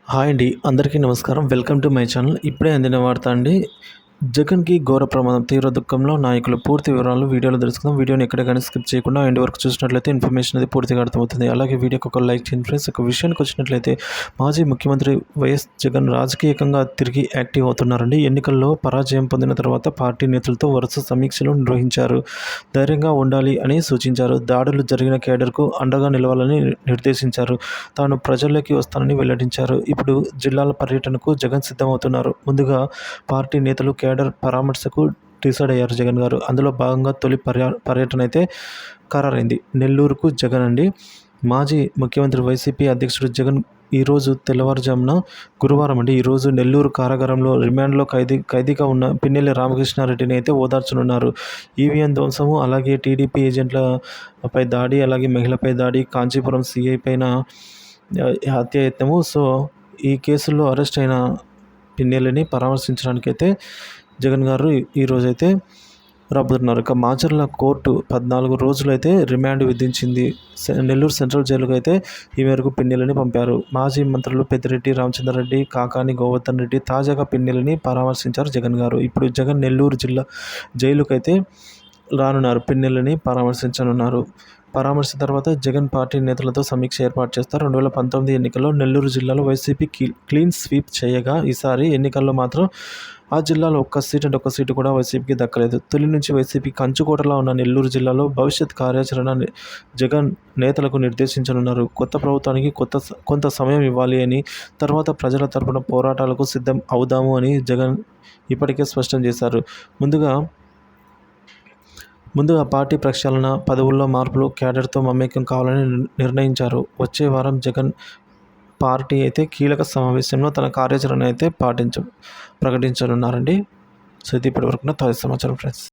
Hi అండి. అందరికీ నమస్కారం. Welcome to my channel. ఇప్పుడే అందిన వార్త అండి. జగన్‌కి ఘోర ప్రమాదం. తీవ్ర దుఃఖంలో నాయకులు. పూర్తి వివరాలు వీడియోలో తెలుసుకుందాం. వీడియోని ఎక్కడ గాని స్కిప్ చేయకుండా ఎండ్ వరకు చూసినట్లయితే ఇన్ఫర్మేషన్ అనేది పూర్తిగా అర్థమవుతుంది. అలాగే వీడియోకి ఒక లైక్ చేయండి ఫ్రెండ్స్. ఇక విషయానికి వచ్చినట్లయితే మాజీ ముఖ్యమంత్రి వైఎస్ జగన్ రాజకీయంగా తిరిగి యాక్టివ్ అవుతున్నారండి. ఎన్నికల్లో పరాజయం పొందిన తర్వాత పార్టీ నేతలతో వరుస సమీక్షలు నిర్వహించారు. ధైర్యంగా ఉండాలి అని సూచించారు. దాడులు జరిగిన కేడర్‌కు అండగా నిలవాలని నిర్దేశించారు. తాను ప్రజల్లోకి వస్తానని వెల్లడించారు. ఇప్పుడు జిల్లాల పర్యటనకు జగన్ సిద్ధమవుతున్నారు. ముందుగా పార్టీ నేతలు కేడర్ పరామర్శకు డిసైడ్ అయ్యారు జగన్ గారు. అందులో భాగంగా తొలి పర్యటన అయితే ఖరారైంది. నెల్లూరుకు జగన్ అండి. మాజీ ముఖ్యమంత్రి వైసీపీ అధ్యక్షుడు జగన్ ఈరోజు తెల్లవారుజామున గురువారం అండి ఈరోజు నెల్లూరు కారాగారంలో రిమాండ్లో ఖైదీగా ఉన్న పిన్నెల్లి రామకృష్ణారెడ్డిని అయితే ఓదార్చనున్నారు. ఈవీఎం ధ్వంసము, అలాగే టీడీపీ ఏజెంట్లపై దాడి, అలాగే మహిళపై దాడి, కాంచీపురం సీఐ పైన హత్యాయత్నము. సో ఈ కేసుల్లో అరెస్ట్ అయిన పిన్నెల్లిని పరామర్శించడానికైతే జగన్ గారు ఈరోజైతే రాబోతున్నారు. ఇక మాచర్ల కోర్టు 14 రోజులైతే రిమాండ్ విధించింది. నెల్లూరు సెంట్రల్ జైలుకు అయితే ఈ మేరకు పిన్నెల్లిని పంపారు. మాజీ మంత్రులు పెద్దిరెడ్డి రామచంద్రారెడ్డి, కాకాని గోవర్ధన్ రెడ్డి తాజాగా పిన్నెల్లిని పరామర్శించారు జగన్ గారు. ఇప్పుడు జగన్ నెల్లూరు జిల్లా జైలుకైతే రానున్నారు. పిన్నెల్లిని పరామర్శించనున్నారు. పరామర్శ తర్వాత జగన్ పార్టీ నేతలతో సమీక్ష ఏర్పాటు చేస్తారు. 2019 ఎన్నికల్లో నెల్లూరు జిల్లాలో వైసీపీ క్లీన్ స్వీప్ చేయగా ఈసారి ఎన్నికల్లో మాత్రం ఆ జిల్లాలో ఒక్క సీటు కూడా వైసీపీకి దక్కలేదు. తొలి నుంచి వైసీపీ కంచుకోటలా ఉన్న నెల్లూరు జిల్లాలో భవిష్యత్ కార్యాచరణ జగన్ నేతలకు నిర్దేశించనున్నారు. కొత్త ప్రభుత్వానికి కొంత సమయం ఇవ్వాలి అని, తర్వాత ప్రజల తరపున పోరాటాలకు సిద్ధం అవుదాము అని జగన్ ఇప్పటికే స్పష్టం చేశారు. ముందుగా పార్టీ ప్రక్షాళన, పదవుల్లో మార్పులు, క్యాడర్తో మమేకం కావాలని నిర్ణయించారు. వచ్చే వారం జగన్ పార్టీ అయితే కీలక సమావేశంలో తన కార్యాచరణ అయితే ప్రకటించనున్నారండి. సో ఇది ఇప్పటివరకు తాజా సమాచారం ఫ్రెండ్స్.